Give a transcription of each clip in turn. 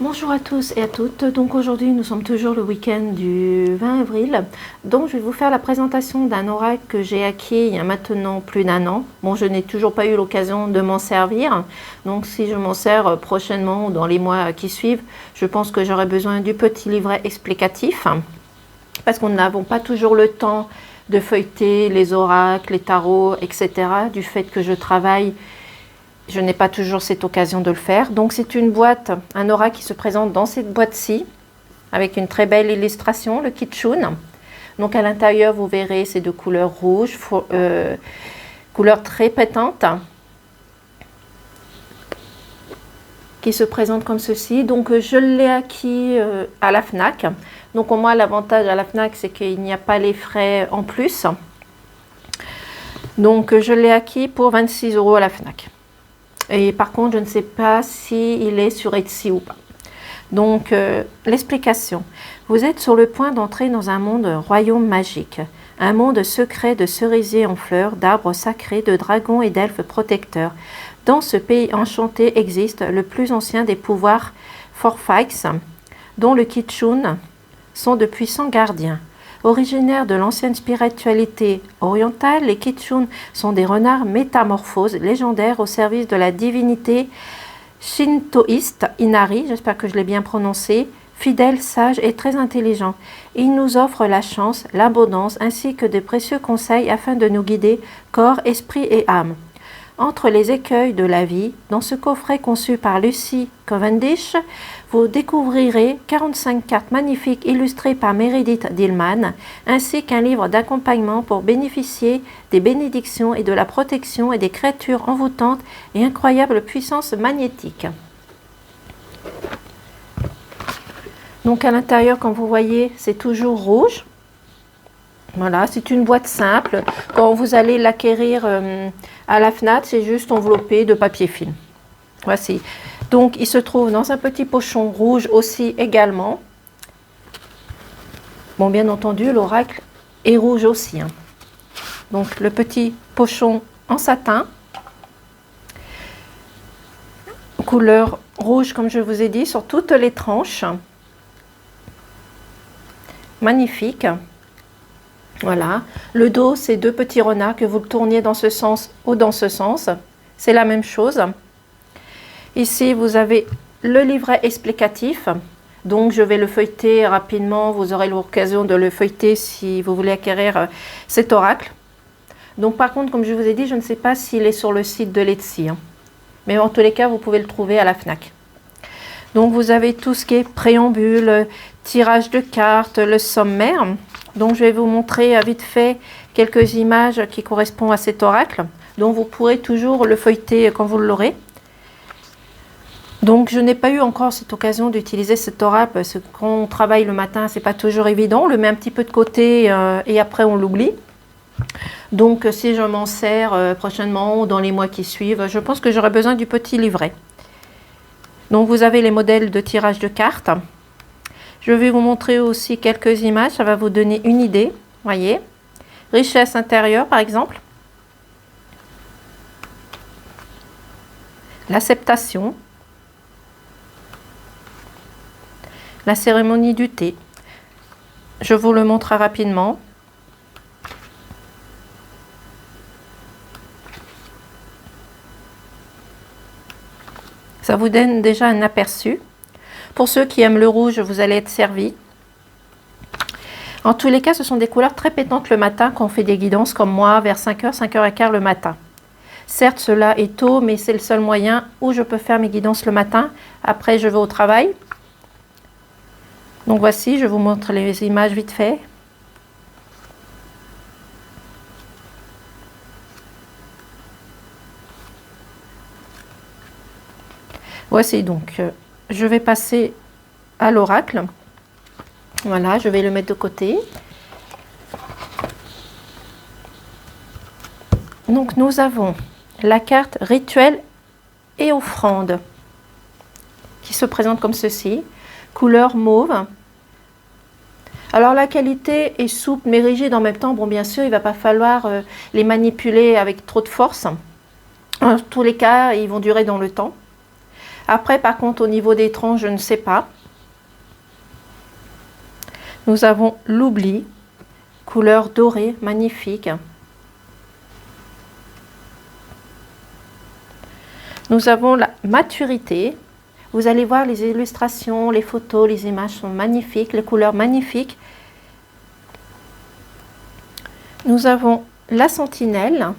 Bonjour à tous et à toutes. Donc aujourd'hui nous sommes toujours le week-end du 20 avril. Donc je vais vous faire la présentation d'un oracle que j'ai acquis il y a maintenant plus d'un an. Bon, je n'ai toujours pas eu l'occasion de m'en servir. Donc si je m'en sers prochainement ou dans les mois qui suivent, je pense que j'aurai besoin du petit livret explicatif. Parce qu'on n'avons pas toujours le temps de feuilleter les oracles, les tarots, etc. Du fait que je travaille, je n'ai pas toujours cette occasion de le faire. Donc c'est une boîte, un oracle qui se présente dans cette boîte-ci, avec une très belle illustration, le Kitchun. Donc à l'intérieur, vous verrez, c'est de couleur rouge, couleur très pétante, qui se présente comme ceci. Donc je l'ai acquis à la FNAC. Donc au moins l'avantage à la FNAC, c'est qu'il n'y a pas les frais en plus. Donc je l'ai acquis pour 26 € à la FNAC. Et par contre, je ne sais pas s'il est sur Etsy ou pas. Donc, l'explication. Vous êtes sur le point d'entrer dans un monde royaume magique. Un monde secret de cerisiers en fleurs, d'arbres sacrés, de dragons et d'elfes protecteurs. Dans ce pays enchanté existe le plus ancien des pouvoirs Forfax, dont le Kitchun sont de puissants gardiens. Originaires de l'ancienne spiritualité orientale, les Kitchun sont des renards métamorphoses légendaires au service de la divinité shintoïste Inari, j'espère que je l'ai bien prononcé, fidèles, sages et très intelligents. Ils nous offrent la chance, l'abondance ainsi que de précieux conseils afin de nous guider corps, esprit et âme. Entre les écueils de la vie, dans ce coffret conçu par Lucy Cavendish, vous découvrirez 45 cartes magnifiques illustrées par Meredith Dillman, ainsi qu'un livre d'accompagnement pour bénéficier des bénédictions et de la protection et des créatures envoûtantes et incroyables puissances magnétiques. Donc à l'intérieur, comme vous voyez, c'est toujours rouge. Voilà, c'est une boîte simple. Quand vous allez l'acquérir à la FNAC, c'est juste enveloppé de papier film. Voici. Donc, il se trouve dans un petit pochon rouge aussi également. Bon, bien entendu, l'oracle est rouge aussi. Donc, le petit pochon en satin. Couleur rouge, comme je vous ai dit, sur toutes les tranches. Magnifique. Voilà, le dos, c'est deux petits renards, que vous le tourniez dans ce sens ou dans ce sens. C'est la même chose. Ici, vous avez le livret explicatif. Donc, je vais le feuilleter rapidement. Vous aurez l'occasion de le feuilleter si vous voulez acquérir cet oracle. Donc, par contre, comme je vous ai dit, je ne sais pas s'il est sur le site de l'Etsy. Mais en tous les cas, vous pouvez le trouver à la FNAC. Donc, vous avez tout ce qui est préambule, tirage de cartes, le sommaire. Donc, je vais vous montrer vite fait quelques images qui correspondent à cet oracle. Donc, vous pourrez toujours le feuilleter quand vous l'aurez. Donc, je n'ai pas eu encore cette occasion d'utiliser cet oracle parce que quand on travaille le matin, c'est pas toujours évident. On le met un petit peu de côté et après, on l'oublie. Donc, si je m'en sers prochainement ou dans les mois qui suivent, je pense que j'aurai besoin du petit livret. Donc, vous avez les modèles de tirage de cartes. Je vais vous montrer aussi quelques images, ça va vous donner une idée, voyez. Richesse intérieure, par exemple. L'acceptation. La cérémonie du thé. Je vous le montre rapidement. Ça vous donne déjà un aperçu. Pour ceux qui aiment le rouge, vous allez être servis. En tous les cas, ce sont des couleurs très pétantes le matin quand on fait des guidances comme moi, vers 5h, 5h15 le matin. Certes, cela est tôt, mais c'est le seul moyen où je peux faire mes guidances le matin. Après, je vais au travail. Donc voici, je vous montre les images vite fait. Voici donc... je vais passer à l'oracle. Voilà, je vais le mettre de côté. Donc, nous avons la carte rituel et offrande qui se présente comme ceci. Couleur mauve. Alors, la qualité est souple mais rigide en même temps. Bon, bien sûr, il ne va pas falloir les manipuler avec trop de force. En tous les cas, ils vont durer dans le temps. Après, par contre, au niveau des troncs, je ne sais pas. Nous avons l'oubli, couleur dorée, magnifique. Nous avons la maturité. Vous allez voir les illustrations, les photos, les images sont magnifiques, les couleurs magnifiques. Nous avons la sentinelle,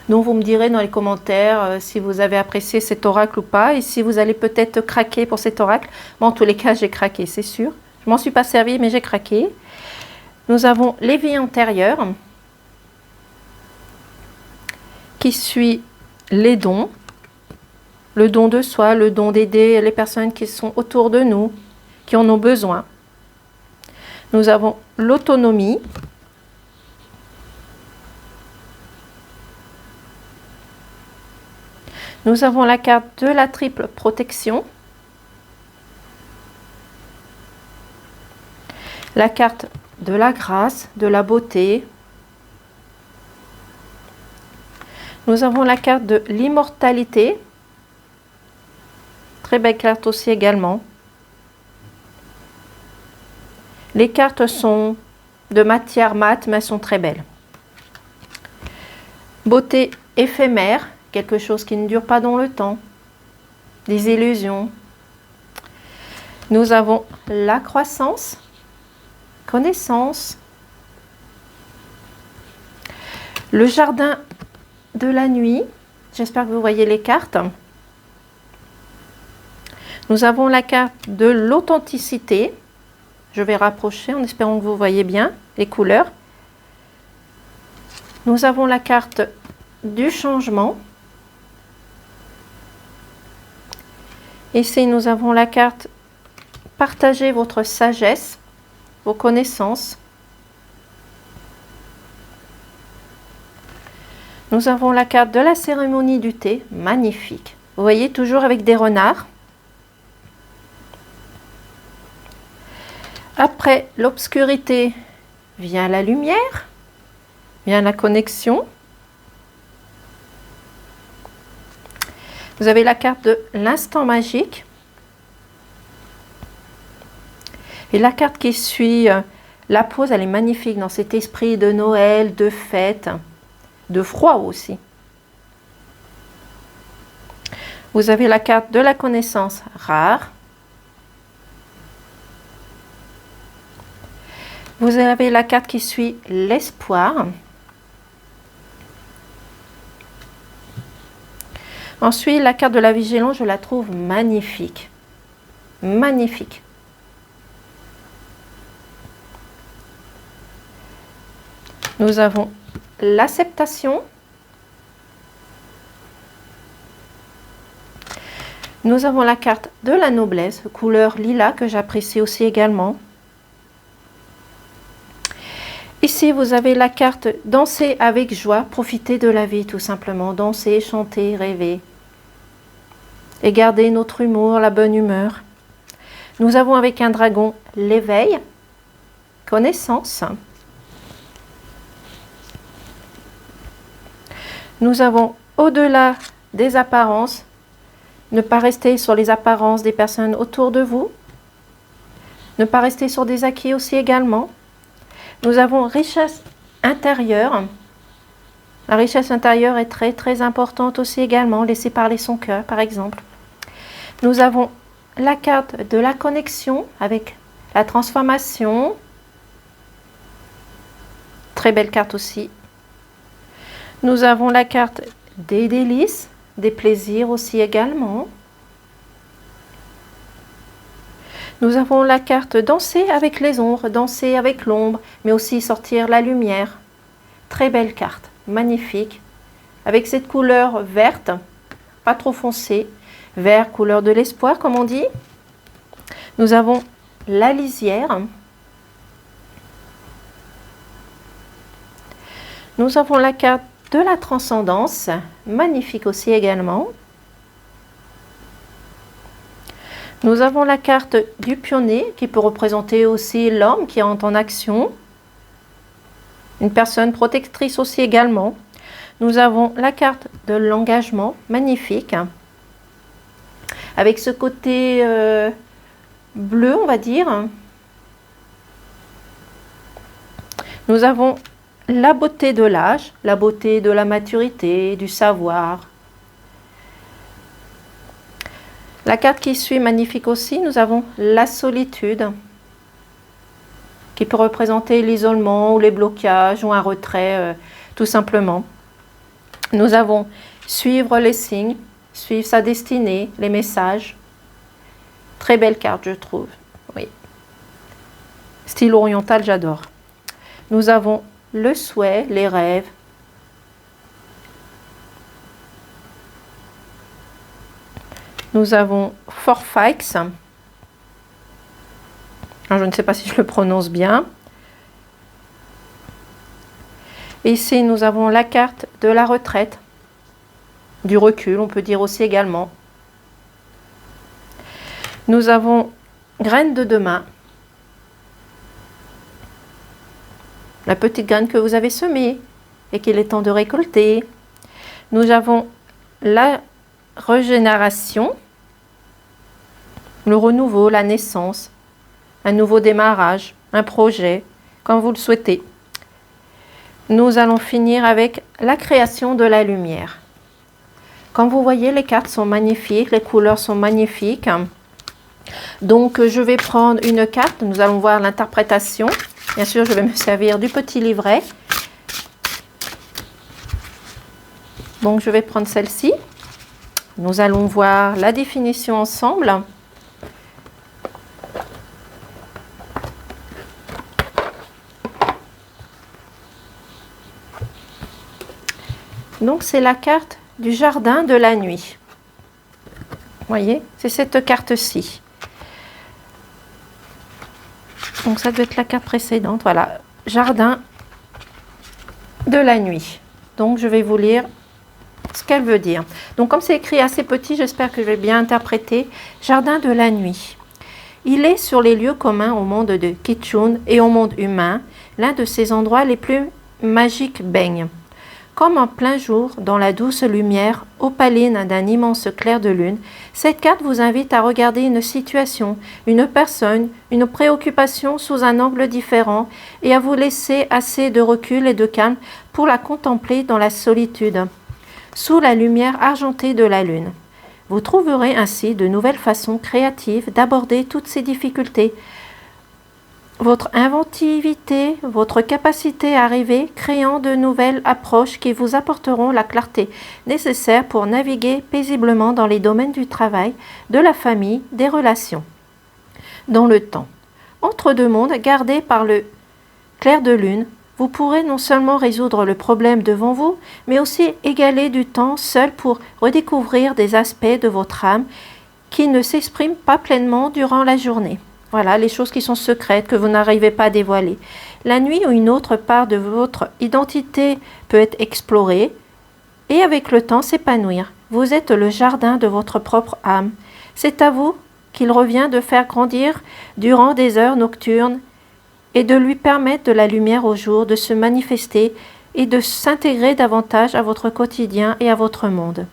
dont vous me direz dans les commentaires si vous avez apprécié cet oracle ou pas, et si vous allez peut-être craquer pour cet oracle. Bon, en tous les cas, j'ai craqué, c'est sûr. Je m'en suis pas servi, mais j'ai craqué. Nous avons l'éveil antérieur, qui suit les dons, le don de soi, le don d'aider les personnes qui sont autour de nous, qui en ont besoin. Nous avons l'autonomie. Nous avons la carte de la triple protection. La carte de la grâce, de la beauté. Nous avons la carte de l'immortalité. Très belle carte aussi également. Les cartes sont de matière mate, mais elles sont très belles. Beauté éphémère, quelque chose qui ne dure pas dans le temps. Des illusions. Nous avons la croissance, connaissance. Le jardin de la nuit. J'espère que vous voyez les cartes. Nous avons la carte de l'authenticité. Je vais rapprocher en espérant que vous voyez bien les couleurs. Nous avons la carte du changement. Ici, nous avons la carte partagez votre sagesse, vos connaissances. Nous avons la carte de la cérémonie du thé, magnifique. Vous voyez, toujours avec des renards. Après l'obscurité vient la lumière, vient la connexion. Vous avez la carte de l'instant magique. Et la carte qui suit la pause, elle est magnifique dans cet esprit de Noël, de fête, de froid aussi. Vous avez la carte de la connaissance rare. Vous avez la carte qui suit l'espoir. Ensuite, la carte de la vigilance, je la trouve magnifique. Magnifique. Nous avons l'acceptation. Nous avons la carte de la noblesse, couleur lilas, que j'apprécie aussi également. Ici, vous avez la carte danser avec joie, profiter de la vie tout simplement. Danser, chanter, rêver. Et garder notre humour, la bonne humeur. Nous avons avec un dragon l'éveil, connaissance. Nous avons au-delà des apparences, ne pas rester sur les apparences des personnes autour de vous. Ne pas rester sur des acquis aussi également. Nous avons richesse intérieure. La richesse intérieure est très très importante aussi également. Laisser parler son cœur par exemple. Nous avons la carte de la connexion avec la transformation. Très belle carte aussi. Nous avons la carte des délices, des plaisirs aussi également. Nous avons la carte danser avec les ombres, danser avec l'ombre, mais aussi sortir la lumière. Très belle carte, magnifique. Avec cette couleur verte, pas trop foncée, vert, couleur de l'espoir comme on dit. Nous avons la lisière. Nous avons la carte de la transcendance, magnifique aussi également. Nous avons la carte du pionnier qui peut représenter aussi l'homme qui entre en action. Une personne protectrice aussi également. Nous avons la carte de l'engagement, magnifique, avec ce côté bleu, on va dire. Nous avons la beauté de l'âge, la beauté de la maturité, du savoir. La carte qui suit, magnifique aussi, nous avons la solitude, qui peut représenter l'isolement ou les blocages ou un retrait, tout simplement. Nous avons suivre les signes, suivre sa destinée, les messages. Très belle carte, je trouve. Oui. Style oriental, j'adore. Nous avons le souhait, les rêves. Nous avons Forfax. Je ne sais pas si je le prononce bien. Ici, nous avons la carte de la retraite, du recul, on peut dire aussi également. Nous avons graine de demain. La petite graine que vous avez semée et qu'il est temps de récolter. Nous avons la régénération, le renouveau, la naissance, un nouveau démarrage, un projet, comme vous le souhaitez. Nous allons finir avec la création de la lumière. Comme vous voyez, les cartes sont magnifiques, les couleurs sont magnifiques. Donc, je vais prendre une carte, nous allons voir l'interprétation. Bien sûr, je vais me servir du petit livret. Donc, je vais prendre celle-ci. Nous allons voir la définition ensemble. Donc, c'est la carte du jardin de la nuit. Vous voyez, c'est cette carte-ci. Donc, ça doit être la carte précédente. Voilà, jardin de la nuit. Donc, je vais vous lire ce qu'elle veut dire. Donc, comme c'est écrit assez petit, j'espère que je vais bien interpréter. Jardin de la nuit. Il est sur les lieux communs au monde de Kichun et au monde humain. L'un de ces endroits les plus magiques baigne. Comme en plein jour, dans la douce lumière opaline d'un immense clair de lune, cette carte vous invite à regarder une situation, une personne, une préoccupation sous un angle différent et à vous laisser assez de recul et de calme pour la contempler dans la solitude, sous la lumière argentée de la lune. Vous trouverez ainsi de nouvelles façons créatives d'aborder toutes ces difficultés. Votre inventivité, votre capacité à rêver, créant de nouvelles approches qui vous apporteront la clarté nécessaire pour naviguer paisiblement dans les domaines du travail, de la famille, des relations. Dans le temps, entre deux mondes gardés par le clair de lune, vous pourrez non seulement résoudre le problème devant vous, mais aussi égaler du temps seul pour redécouvrir des aspects de votre âme qui ne s'expriment pas pleinement durant la journée. Voilà, les choses qui sont secrètes, que vous n'arrivez pas à dévoiler. La nuit ou une autre part de votre identité peut être explorée et avec le temps s'épanouir. Vous êtes le jardin de votre propre âme. C'est à vous qu'il revient de faire grandir durant des heures nocturnes et de lui permettre de la lumière au jour, de se manifester et de s'intégrer davantage à votre quotidien et à votre monde.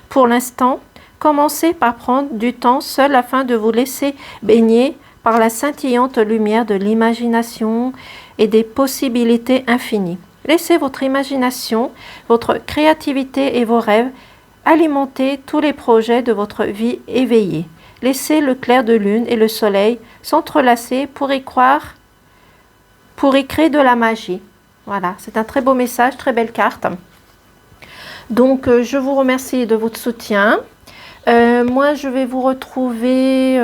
Pour l'instant, commencez par prendre du temps seul afin de vous laisser baigner par la scintillante lumière de l'imagination et des possibilités infinies. Laissez votre imagination, votre créativité et vos rêves alimenter tous les projets de votre vie éveillée. Laissez le clair de lune et le soleil s'entrelacer pour y croire, pour y créer de la magie. Voilà, c'est un très beau message, très belle carte. Donc, je vous remercie de votre soutien. Moi, je vais vous retrouver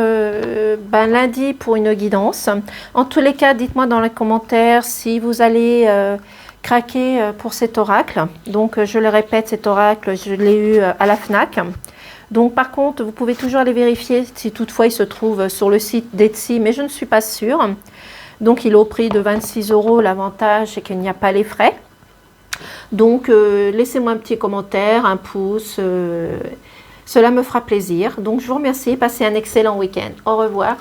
lundi pour une guidance. En tous les cas, dites-moi dans les commentaires si vous allez craquer pour cet oracle. Donc, je le répète, cet oracle, je l'ai eu à la FNAC. Donc, par contre, vous pouvez toujours aller vérifier si toutefois il se trouve sur le site d'Etsy, mais je ne suis pas sûre. Donc, il est au prix de 26 €. L'avantage, c'est qu'il n'y a pas les frais. Donc, laissez-moi un petit commentaire, un pouce. Cela me fera plaisir. Donc, je vous remercie. Passez un excellent week-end. Au revoir.